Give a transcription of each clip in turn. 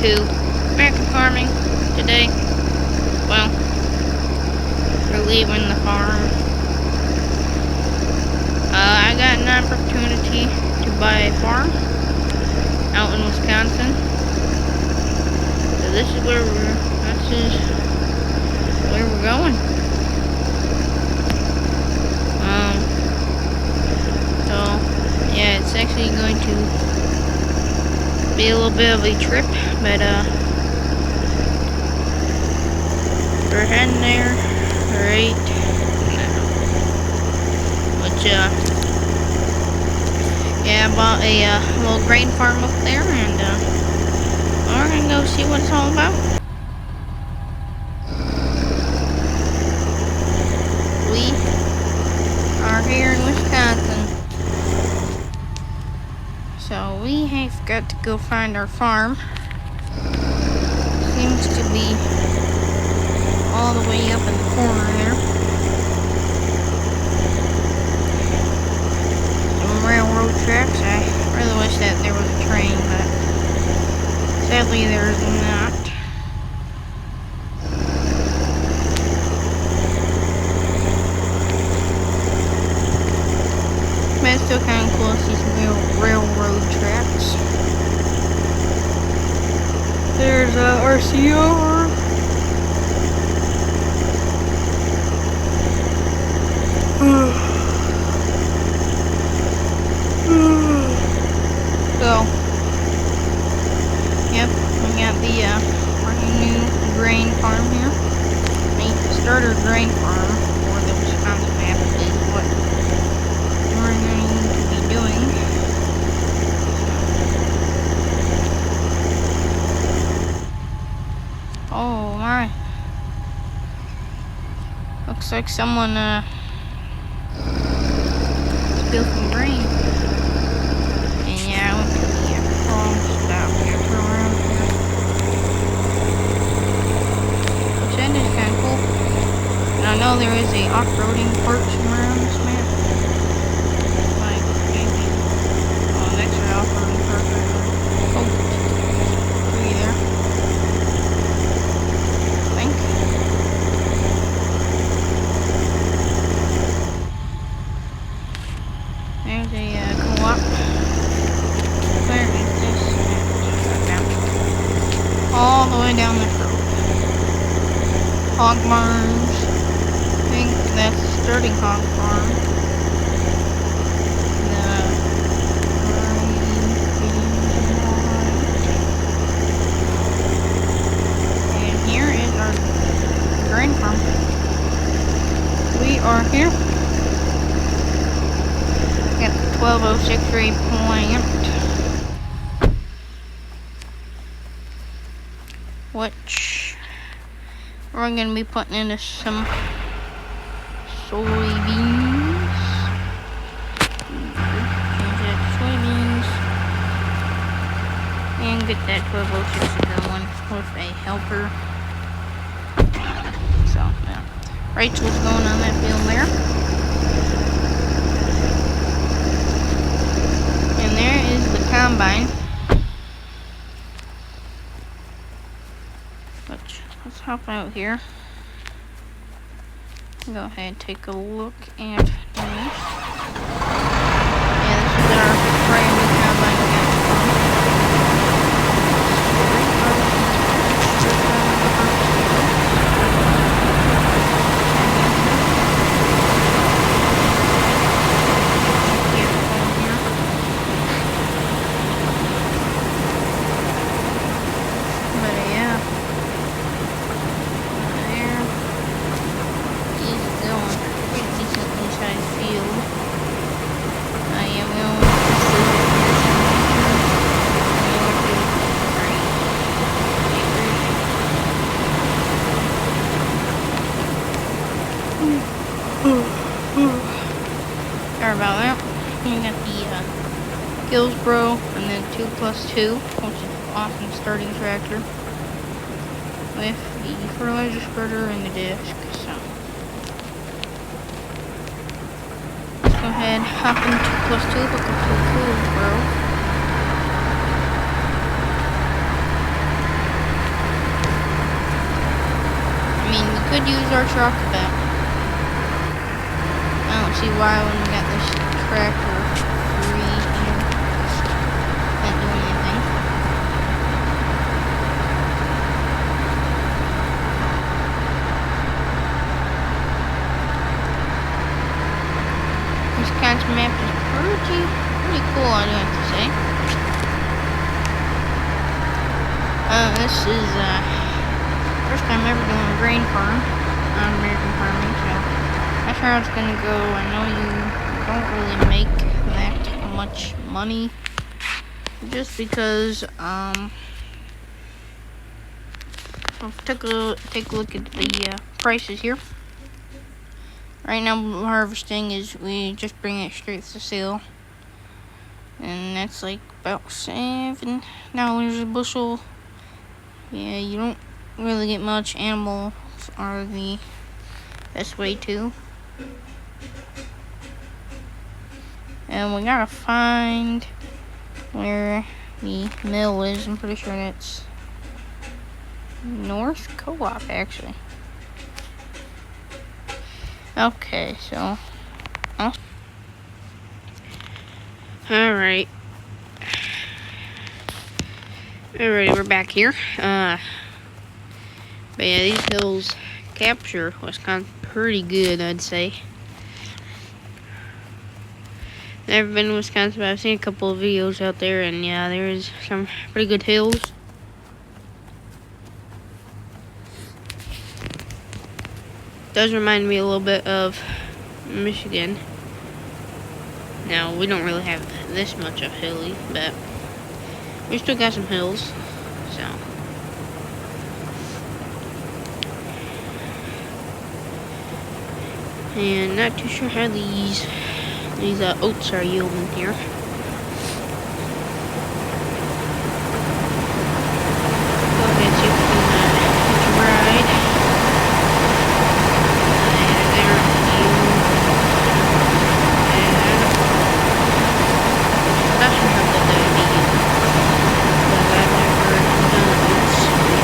to American farming today. Well, we're leaving the farm. I got an opportunity to buy a farm out in Wisconsin. So this is where we're going. So yeah, it's actually going to be a little bit of a trip, but we're heading there right now. Which yeah, I bought a little grain farm up there, and we're gonna go see what it's all about. We are here in Wisconsin, so we have got to go find our farm. Seems to be all the way up in the corner there. Some railroad tracks. I really wish that there was a train, but sadly there is not. But it's still kind of cool to see some railroad tracks. There's RCR. So, yep, we got the brand new grain farm here. A starter grain farm for the Wisconsin map is what we're going to be doing. Oh my. Looks like someone spilled some grain. And yeah, I went to the wrong stop here. Turn around here. Which that is kind of cool. And I know there is a off-roading part somewhere on this map. Like maybe next to the off-roading part right there. Oh, tree there. I think. There's a co-op. Where is this? All the way down this road. Hog barns. I think that's the starting hog farm. And here is our grain farm. We are here. Got the 1206 ray plant, which we're going to be putting into some soybeans. Change that to soybeans. And get that 1206 going with a helper. So, yeah. Rachel's going on that field there. And there is the combine. Let's hop out here. Go ahead and take a look at this. Yeah, this is our brand new combine we got. Sorry about that. You got the Gillsboro and then 2+2, which is an awesome starting tractor with the fertilizer spreader and the disc. So let's go ahead, hop in 2+2, hook up to the Gillsboro. could use our truck, but I don't see why when we got this tractor free here. Can't do anything. This kind of map is pretty cool, I do have to say. This is first time ever doing a grain farm on American Farming, so that's how it's gonna go. I know you don't really make that much money just because I'll take a look at the prices here. Right now, harvesting is we just bring it straight to sale, and that's like about $7 a bushel. Yeah, you don't really get much. Animals are the best way too. And we gotta find where the mill is. I'm pretty sure that's North Co-op, actually. Okay, so Alright, we're back here. But yeah, these hills capture Wisconsin pretty good, I'd say. Never been to Wisconsin, but I've seen a couple of videos out there, and yeah, there's some pretty good hills. Does remind me a little bit of Michigan. Now, we don't really have this much of hilly, but we still got some hills, so. And not too sure how these oats are yielding here. Go ahead and see if we can hitch a ride. There you. And not sure how good that would be, because I've never done oats before.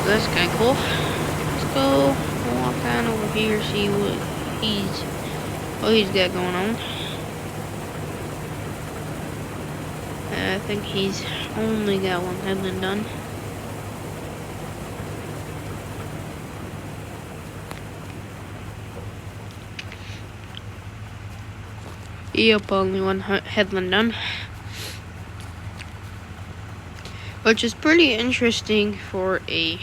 That's kind of cool. Let's go walk on over here, see what he's got going on. I think he's only got one headland done. Yep, only one headland done. Which is pretty interesting for the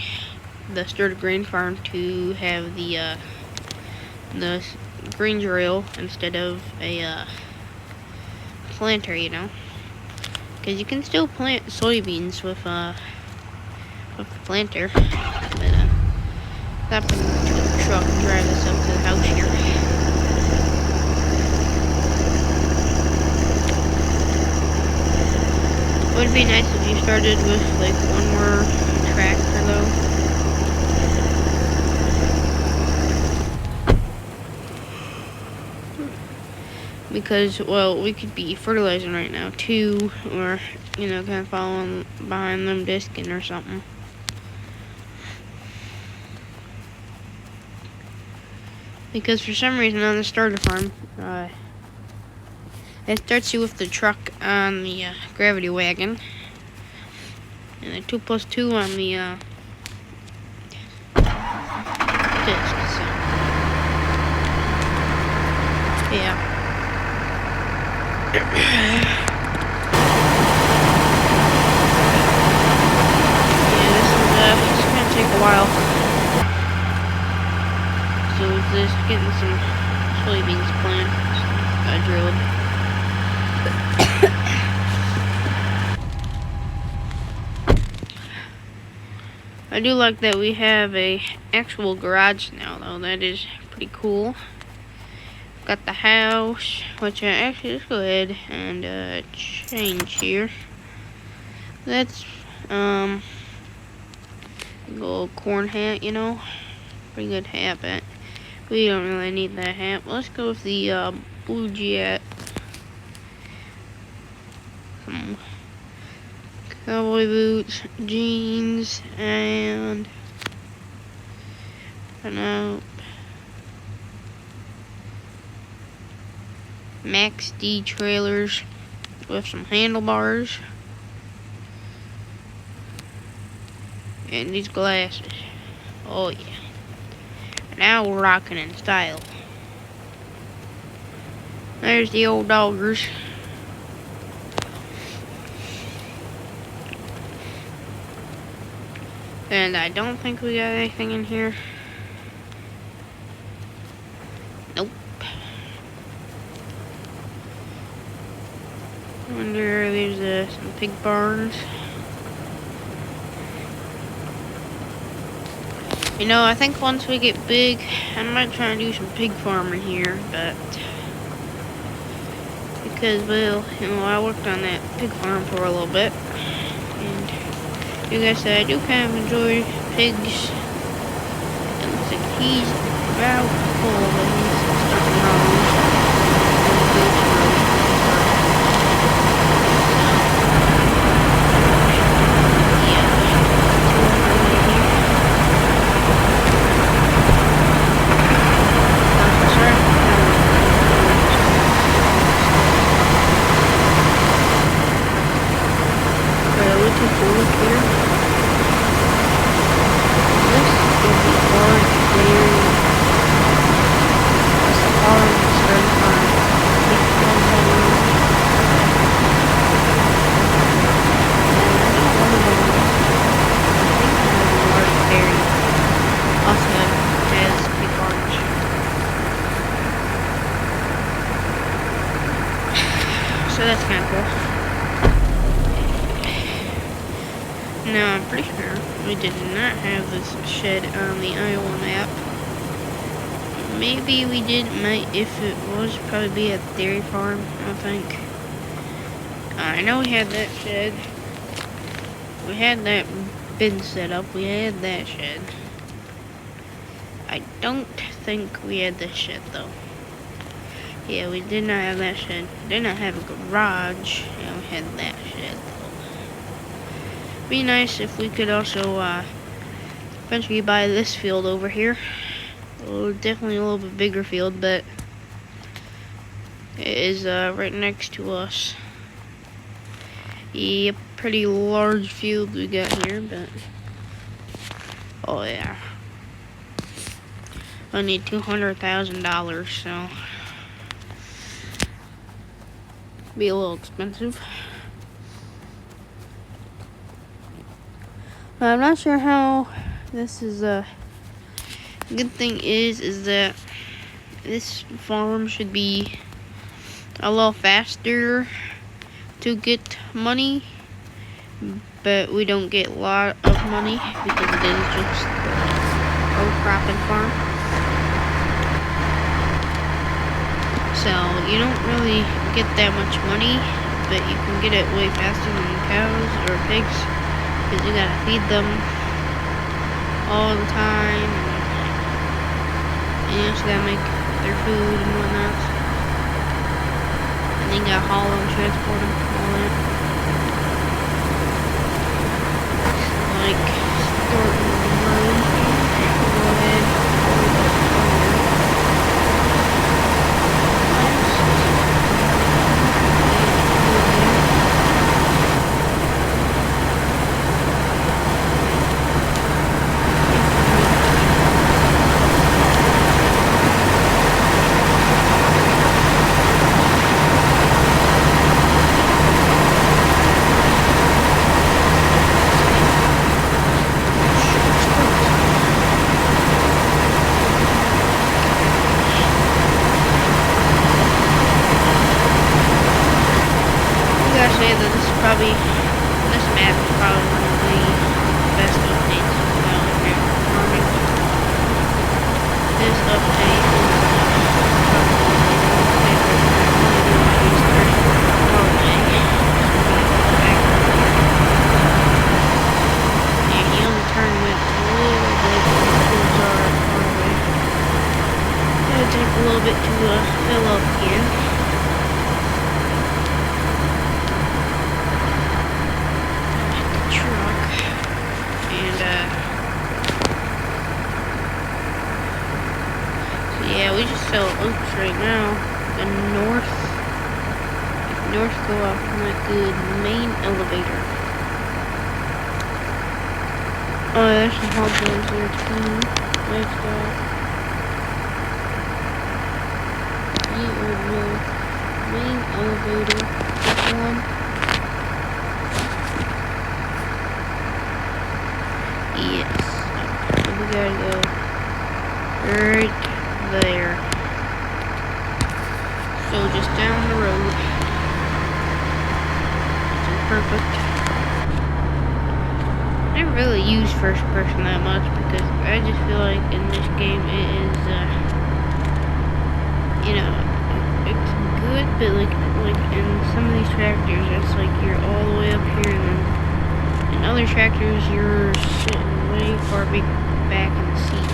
starter grain farm to have the green drill instead of a planter, you know, because you can still plant soybeans with the planter. But stop the truck and drive us up to the house here. It would be nice if you started with like one more tractor though. Because, well, we could be fertilizing right now too, or, you know, kind of following behind them disking or something. Because for some reason on the starter farm, it starts you with the truck on the gravity wagon, and the 2+2 on the disc. So yeah. a while. So just getting some soybeans planted. I drilled. I do like that we have a actual garage now, though. That is pretty cool. Got the house, which actually, let's go ahead and change here. That's little corn hat, you know, pretty good hat, but we don't really need that hat. Let's go with the blue jet. Cowboy boots, jeans, and I don't know, Max D trailers with some handlebars, and these glasses. Oh yeah, now we're rocking in style. There's the old doggers. And I don't think we got anything in here. Nope. I wonder if there's some pig barns. You know, I think once we get big, I might try and do some pig farming here, but because, well, you know, I worked on that pig farm for a little bit, and like I said, I do kind of enjoy pigs. It looks like he's about full, but he's starting wrong. So that's kind of cool. Now, I'm pretty sure we did not have this shed on the Iowa map. Maybe we did, if it was, probably be at the dairy farm, I think. I know we had that shed. We had that bin set up. We had that shed. I don't think we had this shed, though. Yeah, we did not have that shed. Did not have a garage. Yeah, we had that shed, though. Be nice if we could also eventually buy this field over here. Well, definitely a little bit bigger field, but it is right next to us. Yep, pretty large field we got here, but oh yeah, I need $200,000, so be a little expensive. I'm not sure how this is good thing is that this farm should be a little faster to get money, but we don't get a lot of money because it is just a cropping farm. So you don't really get that much money, but you can get it way faster than cows or pigs, because you gotta feed them all the time, and you also gotta make their food and whatnot, and then you gotta haul them, transport them, all that. Like Thornton Road. Go ahead. sell oats right now. The North Co-op, not good. Main elevator. Oh, there's some hog buns there too. Livestock. Main elevator. This one. Yes. So we gotta go right there. So just down the road. Perfect. I don't really use first person that much because I just feel like in this game it is, you know, it's good, but like in some of these tractors, it's like you're all the way up here, and then in other tractors you're sitting way far back in the seat.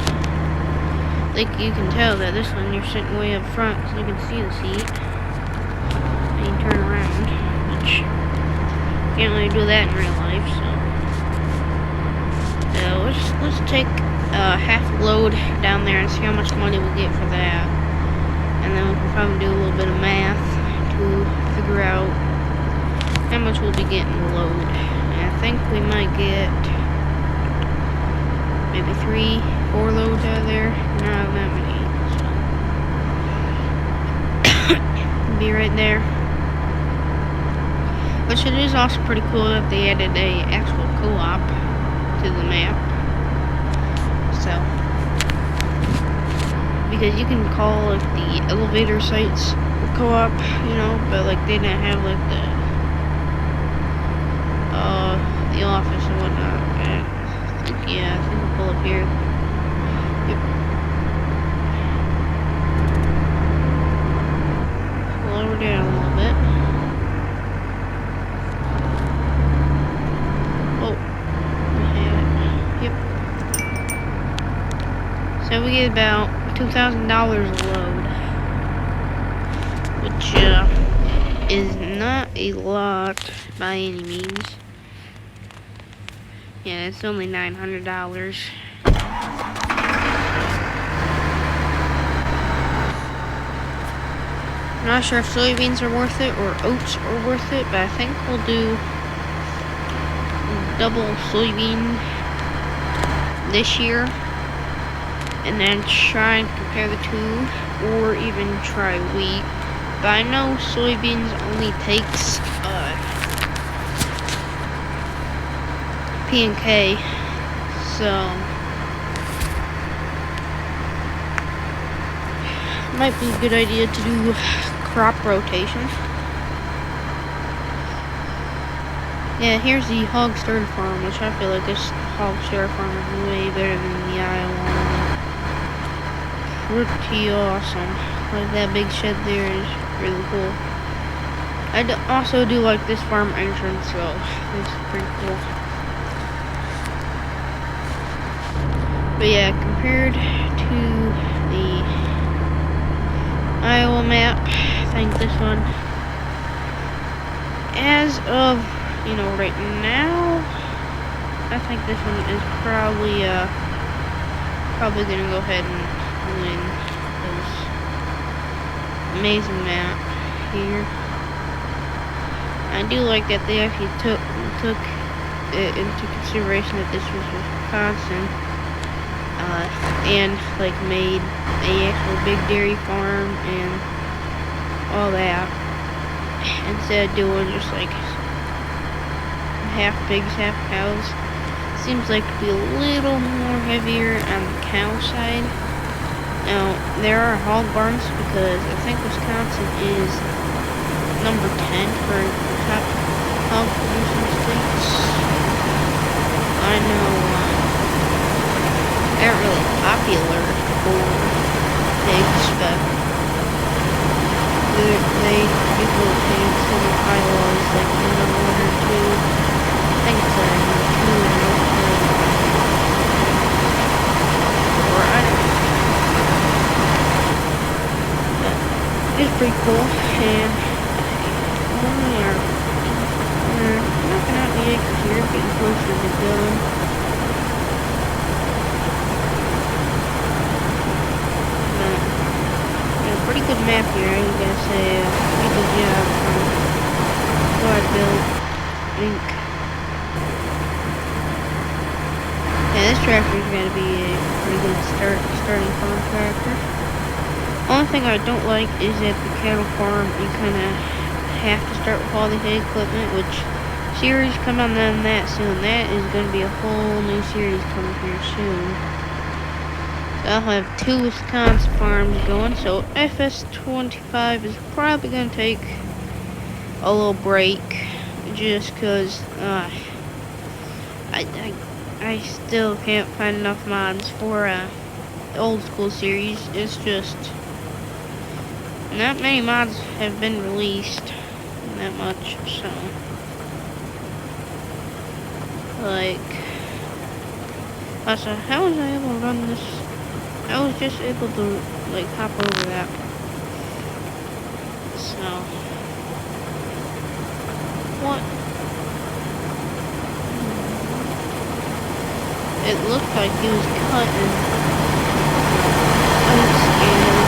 Like you can tell that this one you're sitting way up front, so you can see the seat, and you turn around, which can't really do that in real life, so let's take half a load down there and see how much money we'll get for that, and then we can probably do a little bit of math to figure out how much we'll be getting the load. And I think we might get maybe 3-4 loads out of there. Not that many, so be right there. Which it is also pretty cool that they added a actual co-op to the map. So, because you can call like the elevator sites co-op, you know, but like they didn't have like the office and whatnot. And I think we'll pull up here. Yep. Lower down a little bit. So we get about $2,000 a load, which is not a lot by any means. Yeah, it's only $900. I'm not sure if soybeans are worth it or oats are worth it, but I think we'll do double soybean this year. And then try and compare the two, or even try wheat. But I know soybeans only takes P&K, so might be a good idea to do crop rotation. Yeah, here's the hog starter farm, which I feel like this hog starter farm is way better than the Iowa one. Pretty awesome. Like that big shed there is really cool. I also do like this farm entrance, so it's pretty cool. But yeah, compared to the Iowa map, I think this one, as of, you know, right now, I think this one is probably gonna go ahead and win this amazing map here. I do like that they actually took it into consideration that this was Wisconsin, and like made a actual big dairy farm and all that, instead of doing just like half pigs, half cows. Seems like to be a little more heavier on the cow side. Now, there are hog barns because I think Wisconsin is number 10 for top hog producing states. I know they're really popular for pigs, but they people think some of Iowa is like the number 1 or 2. I think it's number 2 in North Carolina. Or I don't know. It's pretty cool, and we're knocking out the acres here, getting closer to done. But map here, I gotta say, pretty good job from Squad Build Inc. Yeah, this tractor's gotta be a pretty good starting farm tractor. Only thing I don't like is at the cattle farm, you kinda have to start with all the hay equipment, which series coming on that soon. That is gonna be a whole new series coming here soon. I'll have 2 Wisconsin farms going, so FS25 is probably going to take a little break, just because I still can't find enough mods for the old school series. It's just not many mods have been released that much, so like, also, how was I able to run this? I was just able to, like, hop over that. So, what? It looked like he was cutting oats and,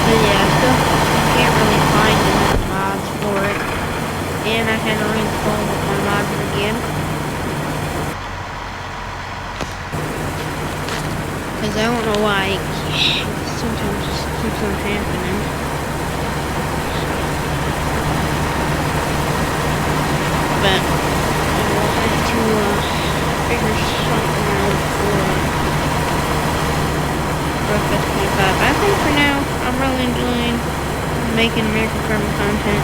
but yeah, I still can't really find enough mods for it. And I had to reinstall my mods again. Because I don't know why sometimes just keeps on happening. But I will have to figure something out for FS25. I think for now, I'm really enjoying making American Farming content.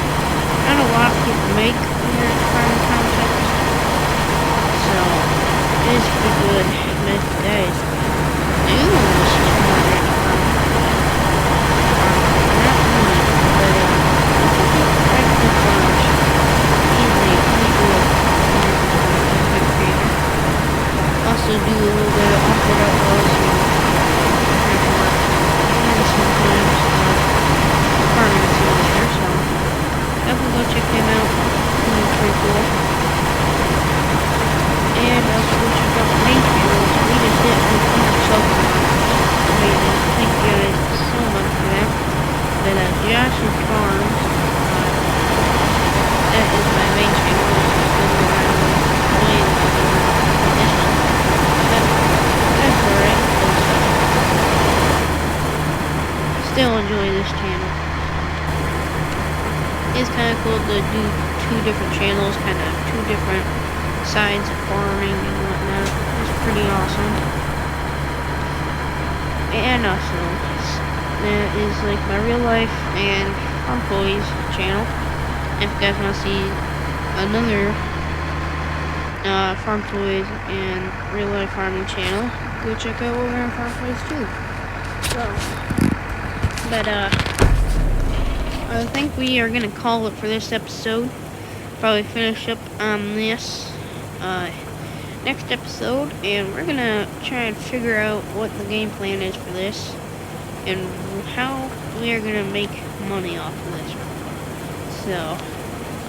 Not a lot of people make American Farming content, so it is pretty good. But guys, also do a little bit of Off-Road Outlaws and sometimes Farming Simulator, so definitely go check them out. It's pretty cool. And also go check out the main channels. We just hit 100 subscribers. Amazing. Thank you guys so much for that. But Josh's Farms, that is my main channel. That's alright. Still enjoy this channel. It's kind of cool to do 2 different channels, kind of 2 different sides of farming and whatnot. It's pretty awesome. And also, that is like my real life and Farm Toys channel. If you guys want to see another Farm Toys and real life farming channel, go check out over on Farm Toys too. So, but I think we are gonna call it for this episode. Probably finish up on this next episode, and we're gonna try and figure out what the game plan is for this and how we are gonna make money off of this. So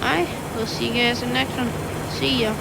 I will see you guys in the next one. See ya.